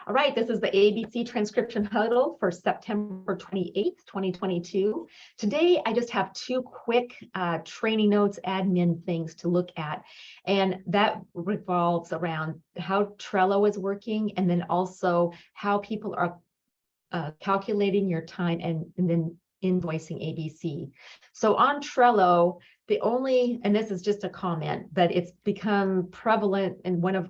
All right, this is the ABC transcription huddle for September 28th, 2022. Today, I just have two quick training notes, admin things to look at. And that revolves around how Trello is working, and then also how people are calculating your time and then invoicing ABC. So on Trello, and this is just a comment, but it's become prevalent in one of,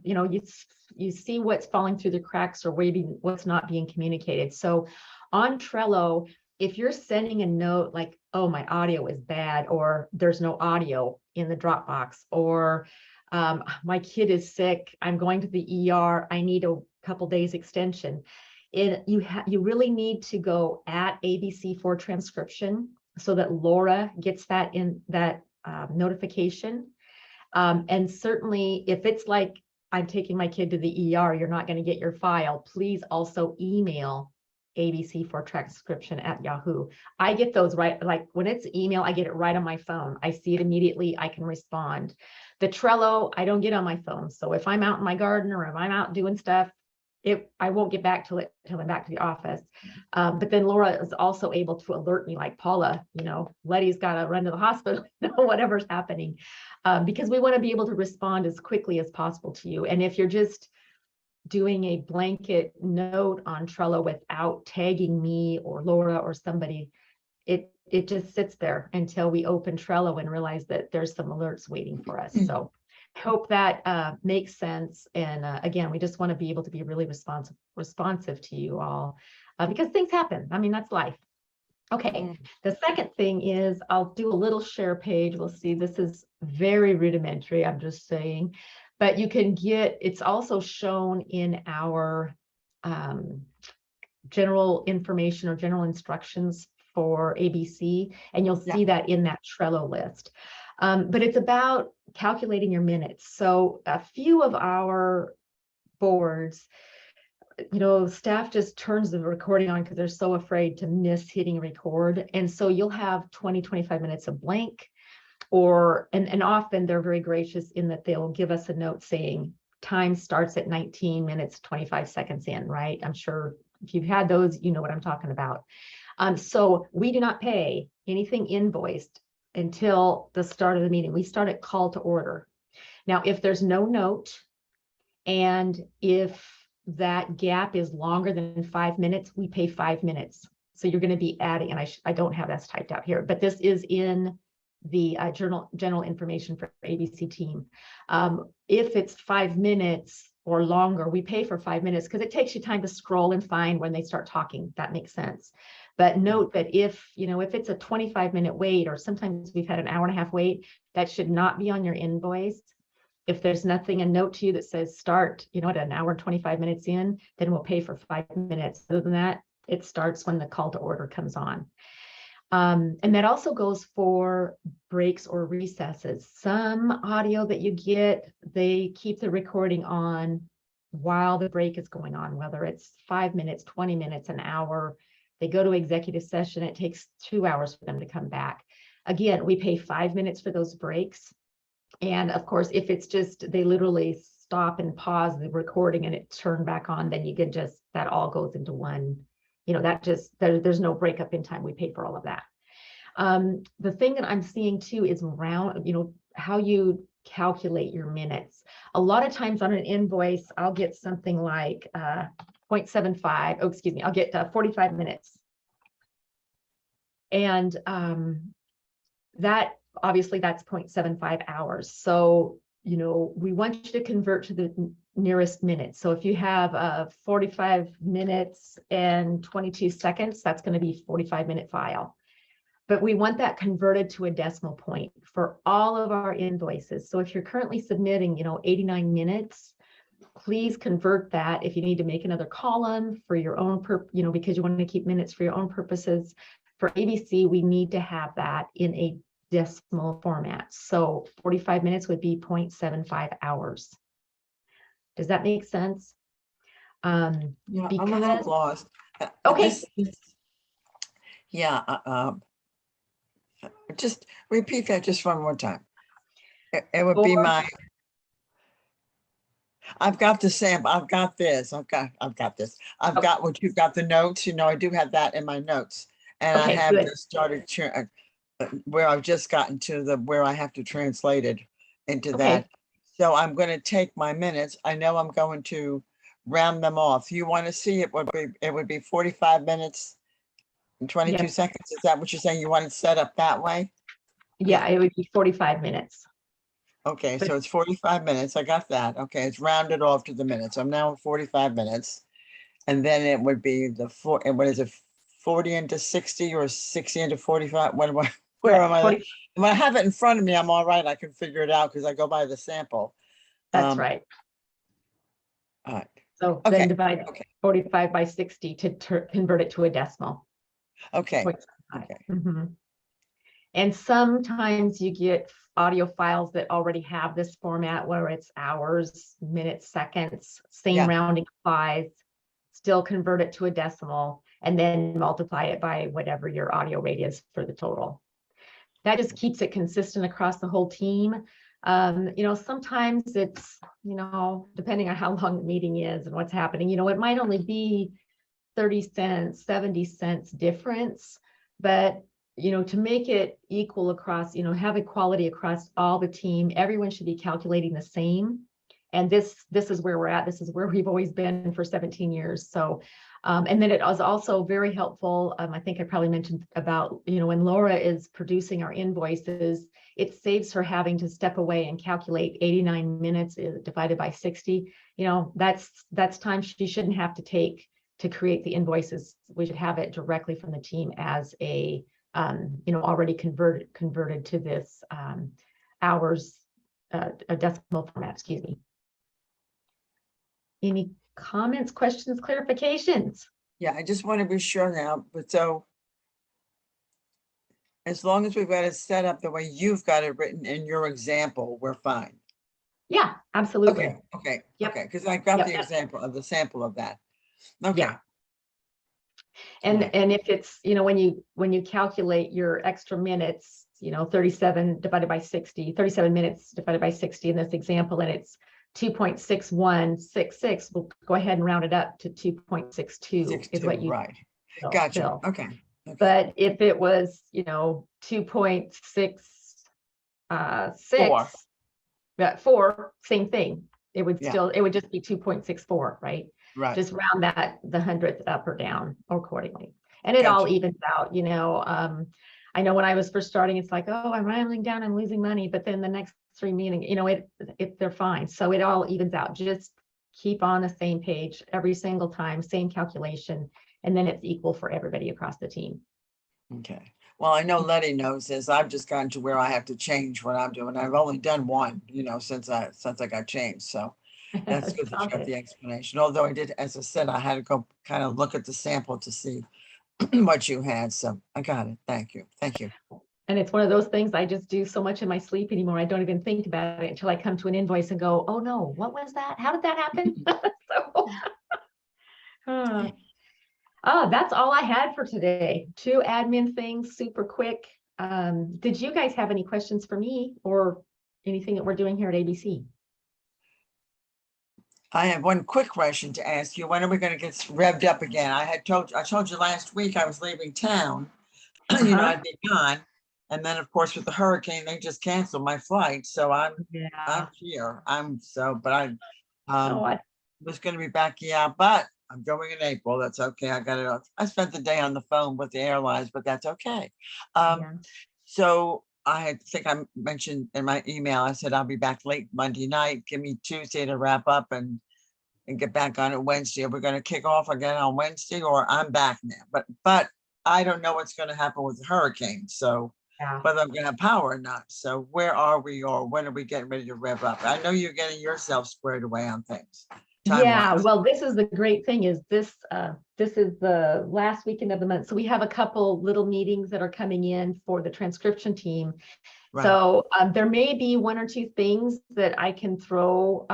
you see what's falling through the cracks or what's not being communicated. So on Trello, if you're sending a note like, oh, my audio is bad, or there's no audio in the Dropbox, or my kid is sick, I'm going to the ER, I need a couple days extension. You really need to go at ABC for transcription so that Laura gets that notification. And certainly if it's like, I'm taking my kid to the ER, you're not going to get your file, please also email ABC for transcription at Yahoo. I get those right, like when it's email, I get it right on my phone. I see it immediately, I can respond. The Trello, I don't get on my phone. So if I'm out in my garden or if I'm out doing stuff, I won't get back till I'm back to the office. But then Laura is also able to alert me, like, Paula, Letty's got to run to the hospital, whatever's happening, because we want to be able to respond as quickly as possible to you. And if you're just doing a blanket note on Trello without tagging me or Laura or somebody, it just sits there until we open Trello and realize that there's some alerts waiting for us. So I hope that makes sense. And again, we just want to be able to be really responsive to you all because things happen. I mean, that's life. Okay, the second thing is I'll do a little share page. We'll see, this is very rudimentary, I'm just saying, but you can it's also shown in our general information or general instructions for ABC, and you'll see that in that Trello list. But it's about calculating your minutes. So a few of our boards, staff just turns the recording on because they're so afraid to miss hitting record. And so you'll have 20, 25 minutes of blank, and often they're very gracious in that they'll give us a note saying time starts at 19 minutes, 25 seconds in, right? I'm sure if you've had those, you know what I'm talking about. So we do not pay anything invoiced until the start of the meeting. We start at call to order. Now, if there's no note, and if that gap is longer than 5 minutes, we pay 5 minutes. So you're going to be adding, and I don't have that typed out here, but this is in the general information for ABC team. If it's 5 minutes or longer, we pay for 5 minutes because it takes you time to scroll and find when they start talking. That makes sense. But note that if it's a 25-minute wait, or sometimes we've had an hour-and-a-half wait, that should not be on your invoice. If there's a note to you that says start, at an hour and 25 minutes in, then we'll pay for 5 minutes. Other than that, it starts when the call to order comes on. And that also goes for breaks or recesses. Some audio that you get, they keep the recording on while the break is going on, whether it's 5 minutes, 20 minutes, an hour. They go to executive session, it takes 2 hours for them to come back. Again, we pay 5 minutes for those breaks. And of course, if it's just, they literally stop and pause the recording and it turned back on, then you can that all goes into one, there's no breakup in time. We pay for all of that. The thing that I'm seeing too is around, how you calculate your minutes. A lot of times on an invoice, I'll get something like 0.75, I'll get 45 minutes. And that obviously that's 0.75 hours. So, we want you to convert to the nearest minute. So if you have 45 minutes and 22 seconds, that's going to be 45-minute file. But we want that converted to a decimal point for all of our invoices. So if you're currently submitting, 89 minutes, please convert that. If you need to make another column for your own, because you want to keep minutes for your own purposes, for ABC, we need to have that in a decimal format. So 45 minutes would be 0.75 hours. Does that make sense? Yeah, I'm a little lost. Okay. Just repeat that just one more time. It would be my I've got the sample. I've got this. I've got this. I've got what you've got, the notes. I do have that in my notes. And I Okay, have good. just started where I've just gotten to where I have to translate it into Okay. that. So I'm going to take my minutes. I know I'm going to round them off. You want to see it would be 45 minutes and 22 Yes. seconds. Is that what you're saying? You want it set up that way? Yeah, it would be 45 minutes. Okay, But so it's 45 minutes. I got that. Okay, it's rounded off to the minutes. I'm now at 45 minutes. And then it would be and what is it, 40 into 60 or 60 into 45? Where yeah, am I? 40, If I have it in front of me, I'm all right. I can figure it out because I go by the sample. that's right. All right. So Okay. then divide Okay. 45 by 60 to convert it to a decimal. Okay. 0.75. Okay. Mhm. And sometimes you get audio files that already have this format where it's hours, minutes, seconds, same Yeah. rounding applies, still convert it to a decimal, and then multiply it by whatever your audio rate is for the total. That just keeps it consistent across the whole team. Sometimes it's, depending on how long the meeting is and what's happening, it might only be 30 cents, 70 cents difference, but to make it equal across, have equality across all the team, everyone should be calculating the same. And this is where we're at. This is where we've always been for 17 years. So, and then it was also very helpful. I think I probably mentioned about, when Laura is producing our invoices, it saves her having to step away and calculate 89 minutes divided by 60. That's time she shouldn't have to take to create the invoices. We should have it directly from the team as a, already converted to this hours, a decimal format, excuse me. Any comments, questions, clarifications? Yeah, I just want to be sure now, but so as long as we've got it set up the way you've got it written in your example, we're fine. Yeah, absolutely. Okay, Yep. okay, because I got Yep. the example of the sample of that. Okay. Yeah. And if it's, when you calculate your extra minutes, 37 divided by 60, 37 minutes divided by 60 in this example, and it's 2.6166, we'll go ahead and round it up to 2.62 is what you right. fill. Gotcha. Okay. But if it was, 2.66, four, same thing. It would just be 2.64, right? Right. Just round that the hundredth up or down accordingly. And it all evens out, I know when I was first starting, it's like, oh, I'm rounding down, I'm losing money. But then the next three meetings, they're fine. So it all evens out. Just keep on the same page every single time, same calculation, and then it's equal for everybody across the team. Okay. Well, I know Letty knows this. I've just gotten to where I have to change what I'm doing. I've only done one, since I got changed. So that's good that you got the explanation. Although I did, as I said, I had to go kind of look at the sample to see what you had. So I got it. Thank you. Thank you. And it's one of those things I just do so much in my sleep anymore. I don't even think about it until I come to an invoice and go, oh no, what was that? How did that happen? That's all I had for today. 2 admin things, super quick. Did you guys have any questions for me or anything that we're doing here at ABC? I have one quick question to ask you. When are we going to get revved up again? I told you last week I was leaving town. I'd be gone. And then of course with the hurricane, they just canceled my flight. So I'm here. But I was going to be back. Yeah, but I'm going in April. That's okay. I got it. I spent the day on the phone with the airlines, but that's okay. So I think I mentioned in my email, I said, I'll be back late Monday night. Give me Tuesday to wrap up and get back on it Wednesday. We're going to kick off again on Wednesday, or I'm back now. But I don't know what's going to happen with the hurricane. So whether I'm going to have power or not. So where are we, or when are we getting ready to rev up? I know you're getting yourself squared away on things. Yeah, well, this is the great thing is this is the last weekend of the month. So we have a couple little meetings that are coming in for the transcription team. Right. So there may be 1 or 2 things that I can throw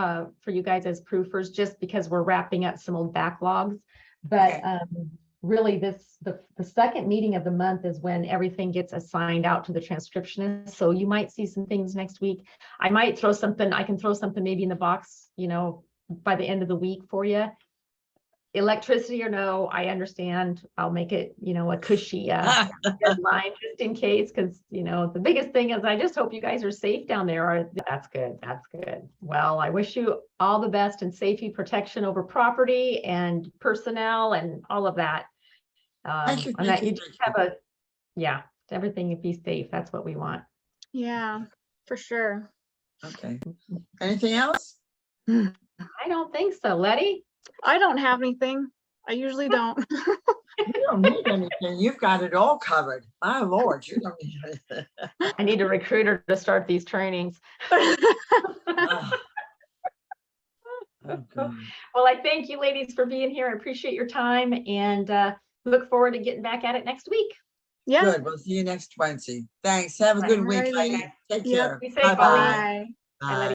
for you guys as proofers, just because we're wrapping up some old backlogs. But really the second meeting of the month is when everything gets assigned out to the transcriptionist. So you might see some things next week. I might throw something, I can throw something maybe in the box, by the end of the week for you. Electricity or no, I understand. I'll make it, a cushy deadline just in case, because, the biggest thing is I just hope you guys are safe down there. That's good. That's good. Well, I wish you all the best and safety protection over property and personnel and all of that. Thank you. And that you just have everything be safe. That's what we want. Yeah, for sure. Okay. Anything else? I don't think so. Letty? I don't have anything. I usually don't. You don't need anything. You've got it all covered. My Lord, you don't need anything. I need a recruiter to start these trainings. Oh, God. Well, I thank you ladies for being here. I appreciate your time and look forward to getting back at it next week. Yeah. Good. We'll see you next Wednesday. Thanks. Have a good week, Alrighty. ladies. Take Yep. care. Be safe, Bye-bye. Bye. Bye, Letty.